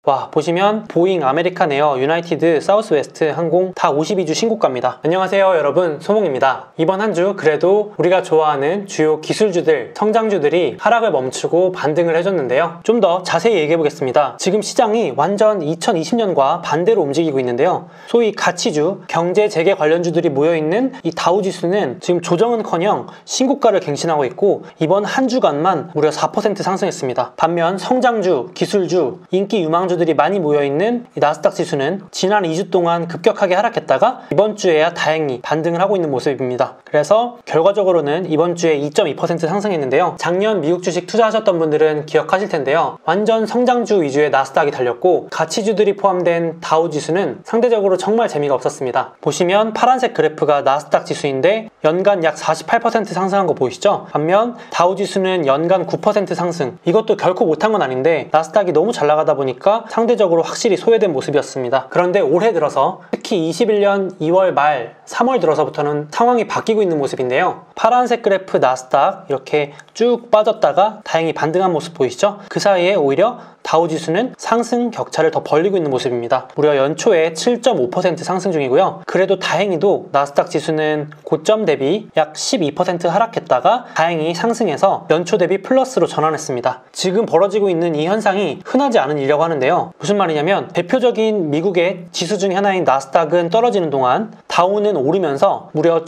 와, 보시면 보잉, 아메리칸 에어, 유나이티드, 사우스웨스트 항공 다 52주 신고가입니다. 안녕하세요 여러분, 소몽입니다. 이번 한 주 그래도 우리가 좋아하는 주요 기술주들, 성장주들이 하락을 멈추고 반등을 해줬는데요. 좀 더 자세히 얘기해 보겠습니다. 지금 시장이 완전 2020년과 반대로 움직이고 있는데요. 소위 가치주, 경제 재개 관련주들이 모여있는 이 다우지수는 지금 조정은커녕 신고가를 갱신하고 있고 이번 한 주간만 무려 4% 상승했습니다. 반면 성장주, 기술주, 인기 유망주들이 많이 모여있는 이 나스닥 지수는 지난 2주 동안 급격하게 하락했다가 이번 주에야 다행히 반등을 하고 있는 모습입니다. 그래서 결과적으로는 이번 주에 2.2% 상승했는데요. 작년 미국 주식 투자하셨던 분들은 기억하실 텐데요. 완전 성장주 위주의 나스닥이 달렸고 가치주들이 포함된 다우 지수는 상대적으로 정말 재미가 없었습니다. 보시면 파란색 그래프가 나스닥 지수인데 연간 약 48% 상승한 거 보이시죠? 반면 다우 지수는 연간 9% 상승. 이것도 결코 못한 건 아닌데 나스닥이 너무 잘 나가다 보니까 상대적으로 확실히 소외된 모습이었습니다. 그런데 올해 들어서 특히 21년 2월 말 3월 들어서부터는 상황이 바뀌고 있는 모습인데요. 파란색 그래프 나스닥 이렇게 쭉 빠졌다가 다행히 반등한 모습 보이시죠? 그 사이에 오히려 다우지수는 상승 격차를 더 벌리고 있는 모습입니다. 무려 연초에 7.5% 상승 중이고요. 그래도 다행히도 나스닥 지수는 고점 대비 약 12% 하락했다가 다행히 상승해서 연초 대비 플러스로 전환했습니다. 지금 벌어지고 있는 이 현상이 흔하지 않은 일이라고 하는데요. 무슨 말이냐면 대표적인 미국의 지수 중 하나인 나스닥은 떨어지는 동안 다우는 오르면서 무려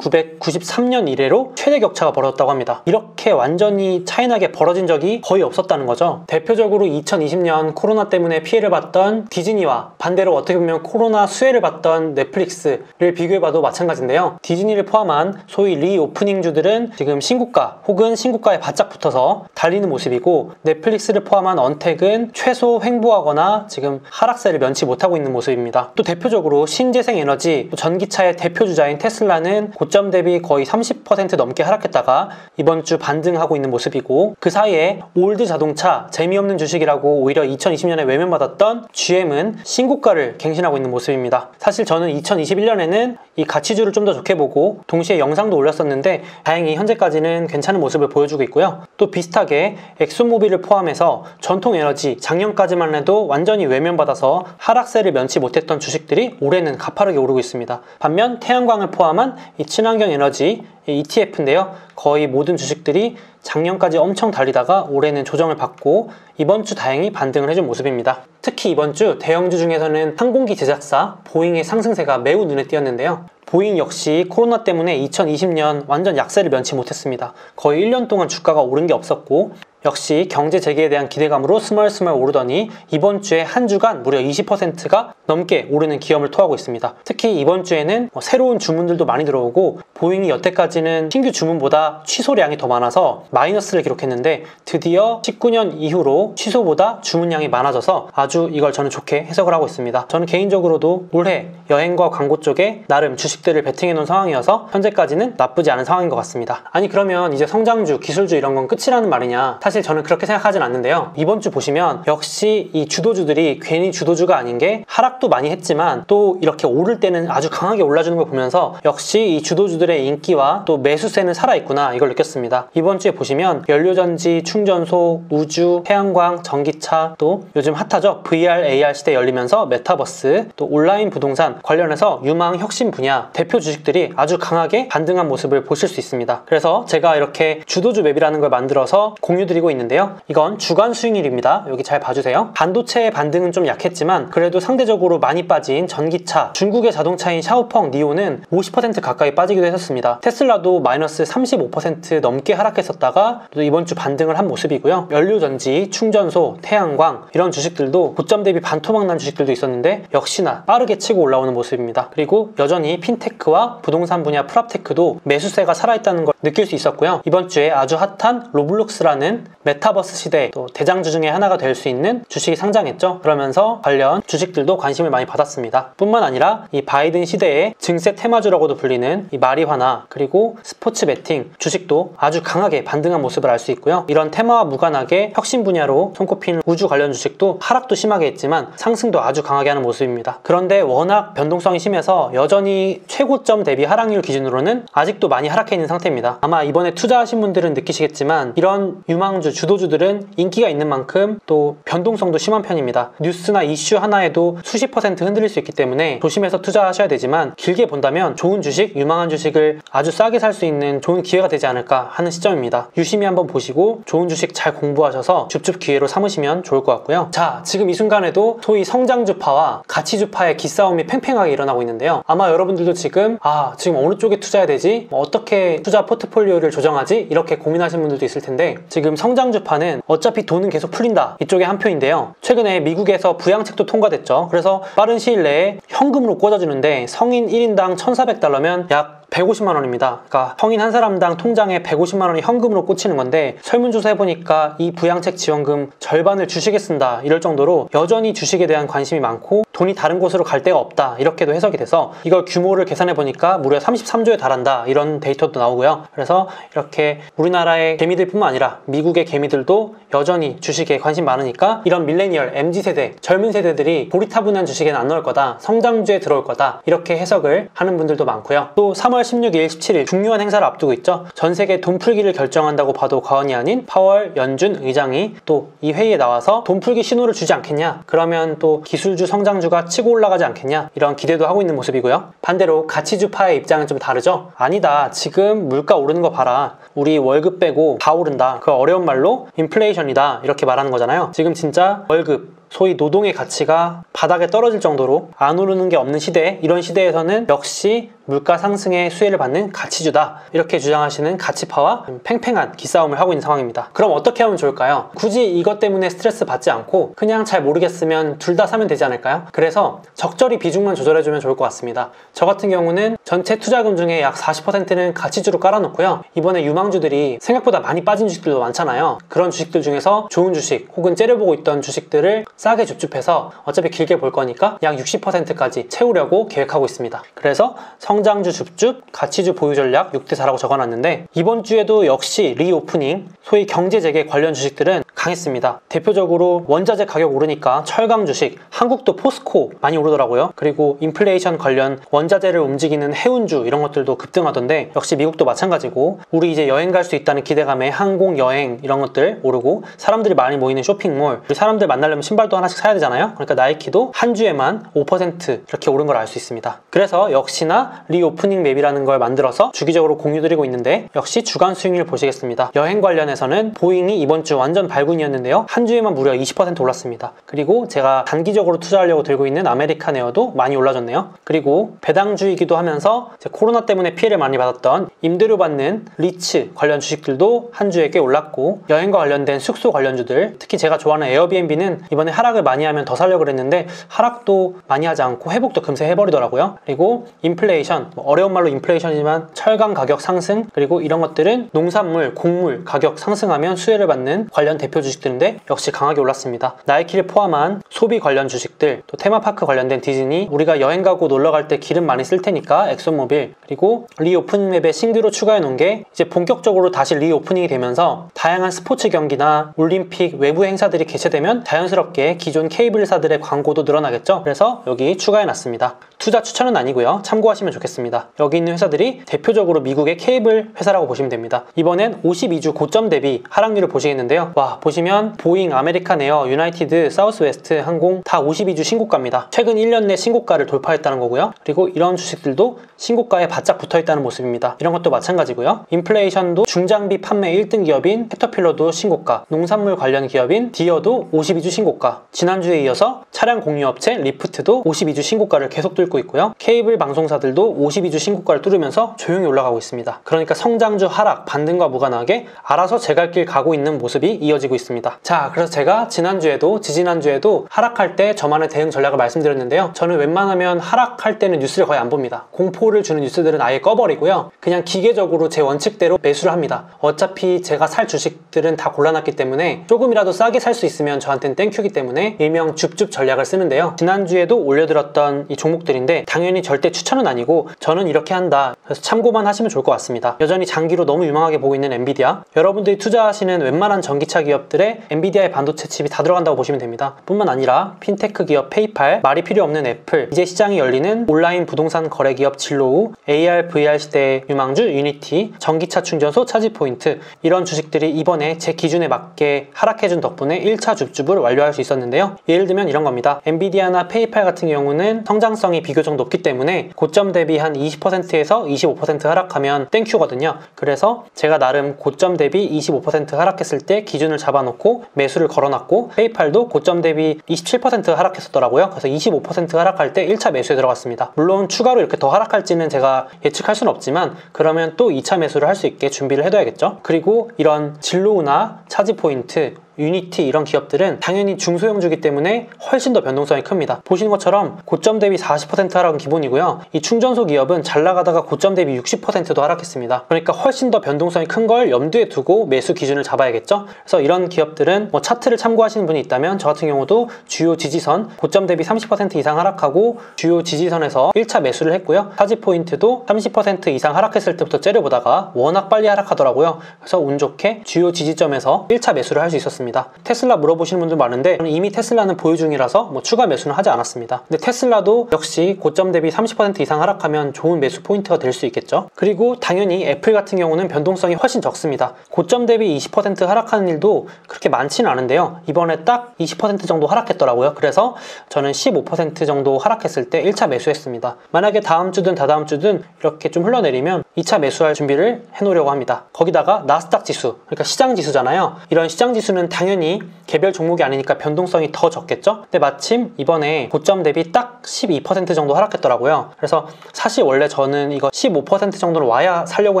1993년 이래로 최대 격차가 벌어졌다고 합니다. 이렇게 완전히 차이나게 벌어진 적이 거의 없었다는 거죠. 대표적으로 2020년 코로나 때문에 피해를 봤던 디즈니와 반대로 어떻게 보면 코로나 수혜를 봤던 넷플릭스를 비교해봐도 마찬가지인데요. 디즈니를 포함한 소위 리오프닝주들은 지금 신고가 혹은 신고가에 바짝 붙어서 달리는 모습이고 넷플릭스를 포함한 언택은 최소 횡보하거나 지금 하락세를 면치 못하고 있는 모습입니다. 또 대표적으로 신재생에너지, 전기차의 대표주자인 테슬라는 고점 대비 거의 30% 넘게 하락했다가 이번 주 반등하고 있는 모습이고 그 사이에 올드 자동차, 재미없는 주식이라고 오히려 2020년에 외면받았던 GM은 신고가를 갱신하고 있는 모습입니다. 사실 저는 2021년에는 이 가치주를 좀 더 좋게 보고 동시에 영상도 올렸었는데 다행히 현재까지는 괜찮은 모습을 보여주고 있고요. 또 비슷하게 엑소모빌을 포함해서 전통에너지, 작년까지만 해도 완전히 외면받아서 하락세를 면치 못했던 주식들이 올해는 가파르게 오르고 있습니다. 반면 태양광을 포함한 이 친환경 에너지 ETF인데요. 거의 모든 주식들이 작년까지 엄청 달리다가 올해는 조정을 받고 이번 주 다행히 반등을 해준 모습입니다. 특히 이번 주 대형주 중에서는 항공기 제작사 보잉의 상승세가 매우 눈에 띄었는데요. 보잉 역시 코로나 때문에 2020년 완전 약세를 면치 못했습니다. 거의 1년 동안 주가가 오른 게 없었고 역시 경제 재개에 대한 기대감으로 스멀스멀 오르더니 이번 주에 한 주간 무려 20%가 넘게 오르는 기염을 토하고 있습니다. 특히 이번 주에는 새로운 주문들도 많이 들어오고 보잉이 여태까지는 신규 주문보다 취소량이 더 많아서 마이너스를 기록했는데 드디어 19년 이후로 취소보다 주문량이 많아져서 아주 이걸 저는 좋게 해석을 하고 있습니다. 저는 개인적으로도 올해 여행과 광고 쪽에 나름 주식들을 베팅해 놓은 상황이어서 현재까지는 나쁘지 않은 상황인 것 같습니다. 아니 그러면 이제 성장주, 기술주 이런 건 끝이라는 말이냐? 사실 저는 그렇게 생각하진 않는데요. 이번 주 보시면 역시 이 주도주들이 괜히 주도주가 아닌 게 하락도 많이 했지만 또 이렇게 오를 때는 아주 강하게 올라주는 걸 보면서 역시 이 주도주들의 인기와 또 매수세는 살아있구나 이걸 느꼈습니다. 이번 주에 보시면 연료전지, 충전소, 우주, 태양광, 전기차 또 요즘 핫하죠. VR, AR 시대 열리면서 메타버스 또 온라인 부동산 관련해서 유망 혁신 분야 대표 주식들이 아주 강하게 반등한 모습을 보실 수 있습니다. 그래서 제가 이렇게 주도주 맵이라는 걸 만들어서 공유드리고 있는데요. 이건 주간 수익률입니다. 여기 잘 봐주세요. 반도체의 반등은 좀 약했지만 그래도 상대적으로 많이 빠진 전기차, 중국의 자동차인 샤오펑 니오는 50% 가까이 빠지기도 했었습니다. 테슬라도 마이너스 35% 넘게 하락했었다가 또 이번 주 반등을 한 모습이고요. 연료전지, 충전소, 태양광 이런 주식들도 고점 대비 반토막 난 주식들도 있었는데 역시나 빠르게 치고 올라오는 모습입니다. 그리고 여전히 핀테크와 부동산 분야 프랍테크도 매수세가 살아있다는 걸 느낄 수 있었고요. 이번 주에 아주 핫한 로블록스라는 메타버스 시대 또 대장주 중에 하나가 될 수 있는 주식이 상장했죠. 그러면서 관련 주식들도 관심을 많이 받았습니다. 뿐만 아니라 이 바이든 시대의 증세 테마주라고도 불리는 이 마리화나 그리고 스포츠 베팅 주식도 아주 강하게 반등한 모습을 알 수 있고요. 이런 테마와 무관하게 혁신 분야로 손꼽히는 우주 관련 주식도 하락도 심하게 했지만 상승도 아주 강하게 하는 모습입니다. 그런데 워낙 변동성이 심해서 여전히 최고점 대비 하락률 기준으로는 아직도 많이 하락해 있는 상태입니다. 아마 이번에 투자하신 분들은 느끼시겠지만 이런 유망 성장주, 주도주들은 인기가 있는 만큼 또 변동성도 심한 편입니다. 뉴스나 이슈 하나에도 수십 % 흔들릴 수 있기 때문에 조심해서 투자하셔야 되지만 길게 본다면 좋은 주식, 유망한 주식을 아주 싸게 살 수 있는 좋은 기회가 되지 않을까 하는 시점입니다. 유심히 한번 보시고 좋은 주식 잘 공부하셔서 줍줍 기회로 삼으시면 좋을 것 같고요. 자, 지금 이 순간에도 소위 성장주파와 가치주파의 기싸움이 팽팽하게 일어나고 있는데요. 아마 여러분들도 지금 어느 쪽에 투자해야 되지? 어떻게 투자 포트폴리오를 조정하지? 이렇게 고민하시는 분들도 있을 텐데 지금 성장주파는 어차피 돈은 계속 풀린다. 이쪽에 한 표인데요. 최근에 미국에서 부양책도 통과됐죠. 그래서 빠른 시일 내에 현금으로 꽂아주는데 성인 1인당 $1,400면 약 150만 원입니다. 그러니까 성인 한 사람당 통장에 150만 원이 현금으로 꽂히는 건데 설문조사 해보니까 이 부양책 지원금 절반을 주식에 쓴다 이럴 정도로 여전히 주식에 대한 관심이 많고 돈이 다른 곳으로 갈 데가 없다 이렇게도 해석이 돼서 이걸 규모를 계산해보니까 무려 33조에 달한다 이런 데이터도 나오고요. 그래서 이렇게 우리나라의 개미들뿐만 아니라 미국의 개미들도 여전히 주식에 관심 많으니까 이런 밀레니얼, MZ세대, 젊은 세대들이 고리타분한 주식에는 안 넣을 거다, 성장주에 들어올 거다 이렇게 해석을 하는 분들도 많고요. 또 3월 16일, 17일 중요한 행사를 앞두고 있죠. 전 세계 돈 풀기를 결정한다고 봐도 과언이 아닌 파월 연준 의장이 또 이 회의에 나와서 돈 풀기 신호를 주지 않겠냐, 그러면 또 기술주, 성장주가 치고 올라가지 않겠냐 이런 기대도 하고 있는 모습이고요. 반대로 가치주파의 입장은 좀 다르죠. 아니다, 지금 물가 오르는 거 봐라, 우리 월급 빼고 다 오른다, 그 어려운 말로 인플레이션이다 이렇게 말하는 거잖아요. 지금 진짜 월급, 소위 노동의 가치가 바닥에 떨어질 정도로 안 오르는 게 없는 시대, 이런 시대에서는 역시 물가 상승의 수혜를 받는 가치주다 이렇게 주장하시는 가치파와 팽팽한 기싸움을 하고 있는 상황입니다. 그럼 어떻게 하면 좋을까요? 굳이 이것 때문에 스트레스 받지 않고 그냥 잘 모르겠으면 둘 다 사면 되지 않을까요? 그래서 적절히 비중만 조절해주면 좋을 것 같습니다. 저 같은 경우는 전체 투자금 중에 약 40%는 가치주로 깔아놓고요. 이번에 유망주들이 생각보다 많이 빠진 주식들도 많잖아요. 그런 주식들 중에서 좋은 주식 혹은 째려보고 있던 주식들을 싸게 줍줍해서 어차피 길게 볼 거니까 약 60%까지 채우려고 계획하고 있습니다. 그래서 성장주 줍줍, 가치주 보유 전략 6대4라고 적어놨는데 이번 주에도 역시 리오프닝, 소위 경제재개 관련 주식들은 강했습니다. 대표적으로 원자재 가격 오르니까 철강 주식, 한국도 포스코 많이 오르더라고요. 그리고 인플레이션 관련 원자재를 움직이는 해운주 이런 것들도 급등하던데 역시 미국도 마찬가지고 우리 이제 여행 갈 수 있다는 기대감에 항공, 여행 이런 것들 오르고 사람들이 많이 모이는 쇼핑몰, 우리 사람들 만나려면 신발도 하나씩 사야 되잖아요. 그러니까 나이키도 한 주에만 5% 이렇게 오른 걸 알 수 있습니다. 그래서 역시나 리오프닝 맵이라는 걸 만들어서 주기적으로 공유드리고 있는데 역시 주간 수익률 보시겠습니다. 여행 관련해서는 보잉이 이번 주 완전 발군이었는데요. 한 주에만 무려 20% 올랐습니다. 그리고 제가 단기적으로 투자하려고 들고 있는 아메리칸 에어도 많이 올라졌네요. 그리고 배당주이기도 하면서 코로나 때문에 피해를 많이 받았던 임대료 받는 리츠 관련 주식들도 한 주에 꽤 올랐고 여행과 관련된 숙소 관련주들, 특히 제가 좋아하는 에어비앤비는 이번에 하락을 많이 하면 더 살려고 그랬는데 하락도 많이 하지 않고 회복도 금세 해버리더라고요. 그리고 인플레이션, 어려운 말로 인플레이션이지만 철강 가격 상승, 그리고 이런 것들은 농산물, 곡물 가격 상승하면 수혜를 받는 관련 대표 주식들인데 역시 강하게 올랐습니다. 나이키를 포함한 소비 관련 주식들, 또 테마파크 관련된 디즈니, 우리가 여행 가고 놀러 갈 때 기름 많이 쓸 테니까 엑소모빌, 그리고 리오프닝 맵에 신규로 추가해 놓은 게 이제 본격적으로 다시 리오프닝이 되면서 다양한 스포츠 경기나 올림픽 외부 행사들이 개최되면 자연스럽게 기존 케이블사들의 광고도 늘어나겠죠. 그래서 여기 추가해 놨습니다. 투자 추천은 아니고요. 참고하시면 좋겠습니다. 여기 있는 회사들이 대표적으로 미국의 케이블 회사라고 보시면 됩니다. 이번엔 52주 고점 대비 하락률을 보시겠는데요. 와, 보시면 보잉, 아메리칸 에어, 유나이티드, 사우스웨스트 항공 다 52주 신고가입니다. 최근 1년 내 신고가를 돌파했다는 거고요. 그리고 이런 주식들도 신고가에 바짝 붙어있다는 모습입니다. 이런 것도 마찬가지고요. 인플레이션도 중장비 판매 1등 기업인 캐터필러도 신고가, 농산물 관련 기업인 디어도 52주 신고가, 지난주에 이어서 차량 공유업체 리프트도 52주 신고가를 계속 뚫고 있고요. 케이블 방송사들도 52주 신고가를 뚫으면서 조용히 올라가고 있습니다. 그러니까 성장주 하락, 반등과 무관하게 알아서 제 갈 길 가고 있는 모습이 이어지고 있습니다. 자, 그래서 제가 지난주에도 지지난주에도 하락할 때 저만의 대응 전략을 말씀드렸는데요. 저는 웬만하면 하락할 때는 뉴스를 거의 안 봅니다. 공포를 주는 뉴스들은 아예 꺼버리고요. 그냥 기계적으로 제 원칙대로 매수를 합니다. 어차피 제가 살 주식들은 다 골라놨기 때문에 조금이라도 싸게 살 수 있으면 저한테는 땡큐기 때문에 일명 줍줍 전략을 쓰는데요. 지난주에도 올려드렸던 이 종목들인데 당연히 절대 추천은 아니고 있고 저는 이렇게 한다. 그래서 참고만 하시면 좋을 것 같습니다. 여전히 장기로 너무 유망하게 보고 있는 엔비디아, 여러분들이 투자하시는 웬만한 전기차 기업들의 엔비디아의 반도체 칩이 다 들어간다고 보시면 됩니다. 뿐만 아니라 핀테크 기업 페이팔, 말이 필요 없는 애플, 이제 시장이 열리는 온라인 부동산 거래 기업 진로우, AR, VR 시대의 유망주 유니티, 전기차 충전소 차지포인트, 이런 주식들이 이번에 제 기준에 맞게 하락해준 덕분에 1차 줍줍을 완료할 수 있었는데요. 예를 들면 이런 겁니다. 엔비디아나 페이팔 같은 경우는 성장성이 비교적 높기 때문에 고점 대비 한 20%에서 25% 하락하면 땡큐거든요. 그래서 제가 나름 고점 대비 25% 하락했을 때 기준을 잡아놓고 매수를 걸어놨고, 페이팔도 고점 대비 27% 하락했었더라고요. 그래서 25% 하락할 때 1차 매수에 들어갔습니다. 물론 추가로 이렇게 더 하락할지는 제가 예측할 수는 없지만 그러면 또 2차 매수를 할 수 있게 준비를 해둬야겠죠. 그리고 이런 진로우나 차지포인트, 유니티 이런 기업들은 당연히 중소형주기 때문에 훨씬 더 변동성이 큽니다. 보시는 것처럼 고점 대비 40% 하락은 기본이고요. 이 충전소 기업은 잘 나가다가 고점 대비 60%도 하락했습니다. 그러니까 훨씬 더 변동성이 큰 걸 염두에 두고 매수 기준을 잡아야겠죠. 그래서 이런 기업들은 뭐 차트를 참고하시는 분이 있다면 저 같은 경우도 주요 지지선 고점 대비 30% 이상 하락하고 주요 지지선에서 1차 매수를 했고요. 차지포인트도 30% 이상 하락했을 때부터 째려보다가 워낙 빨리 하락하더라고요. 그래서 운 좋게 주요 지지점에서 1차 매수를 할 수 있었습니다. 테슬라 물어보시는 분들 많은데 저는 이미 테슬라는 보유 중이라서 뭐 추가 매수는 하지 않았습니다. 근데 테슬라도 역시 고점 대비 30% 이상 하락하면 좋은 매수 포인트가 될 수 있겠죠. 그리고 당연히 애플 같은 경우는 변동성이 훨씬 적습니다. 고점 대비 20% 하락하는 일도 그렇게 많지는 않은데요. 이번에 딱 20% 정도 하락했더라고요. 그래서 저는 15% 정도 하락했을 때 1차 매수했습니다. 만약에 다음 주든 다다음 주든 이렇게 좀 흘러내리면 2차 매수할 준비를 해놓으려고 합니다. 거기다가 나스닥 지수, 그러니까 시장 지수잖아요. 이런 시장 지수는 당연히 개별 종목이 아니니까 변동성이 더 적겠죠? 근데 마침 이번에 고점 대비 딱 12% 정도 하락했더라고요. 그래서 사실 원래 저는 이거 15% 정도는 와야 살려고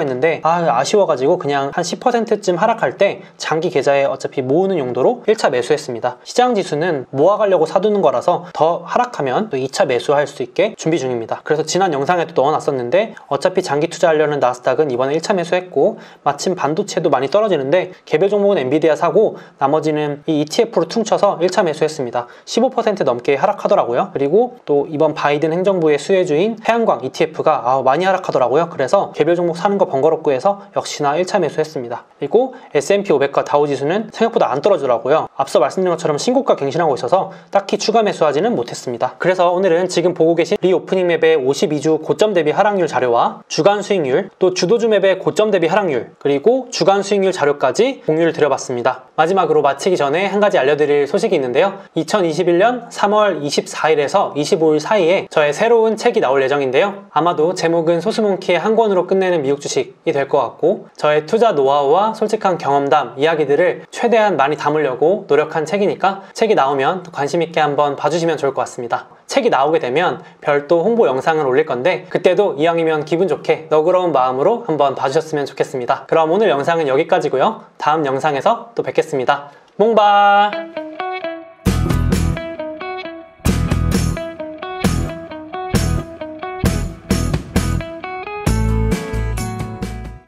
했는데 아쉬워가지고 그냥 한 10%쯤 하락할 때 장기 계좌에 어차피 모으는 용도로 1차 매수했습니다. 시장 지수는 모아가려고 사두는 거라서 더 하락하면 또 2차 매수할 수 있게 준비 중입니다. 그래서 지난 영상에도 넣어놨었는데 어차피 장기 투자하려는 나스닥은 이번에 1차 매수했고, 마침 반도체도 많이 떨어지는데 개별 종목은 엔비디아 사고 나머지는 이 ETF로 퉁쳐서 1차 매수했습니다. 15% 넘게 하락하더라고요. 그리고 또 이번 바이든 행정부의 수혜주인 태양광 ETF가 많이 하락하더라고요. 그래서 개별 종목 사는 거 번거롭고 해서 역시나 1차 매수했습니다. 그리고 S&P 500과 다우지수는 생각보다 안 떨어지더라고요. 앞서 말씀드린 것처럼 신고가 갱신하고 있어서 딱히 추가 매수하지는 못했습니다. 그래서 오늘은 지금 보고 계신 리오프닝 맵의 52주 고점 대비 하락률 자료와 주간 수익률, 또 주도주 맵의 고점 대비 하락률, 그리고 주간 수익률 자료까지 공유를 드려봤습니다. 마지막으로 마치기 전에 한 가지 알려드릴 소식이 있는데요. 2021년 3월 24일에서 25일 사이에 저의 새로운 책이 나올 예정인데요. 아마도 제목은 소스몽키의 한 권으로 끝내는 미국 주식이 될 것 같고, 저의 투자 노하우와 솔직한 경험담, 이야기들을 최대한 많이 담으려고 노력한 책이니까 책이 나오면 관심 있게 한번 봐주시면 좋을 것 같습니다. 책이 나오게 되면 별도 홍보 영상을 올릴 건데 그때도 이왕이면 기분 좋게 너그러운 마음으로 한번 봐주셨으면 좋겠습니다. 그럼 오늘 영상은 여기까지고요. 다음 영상에서 또 뵙겠습니다. 몽바!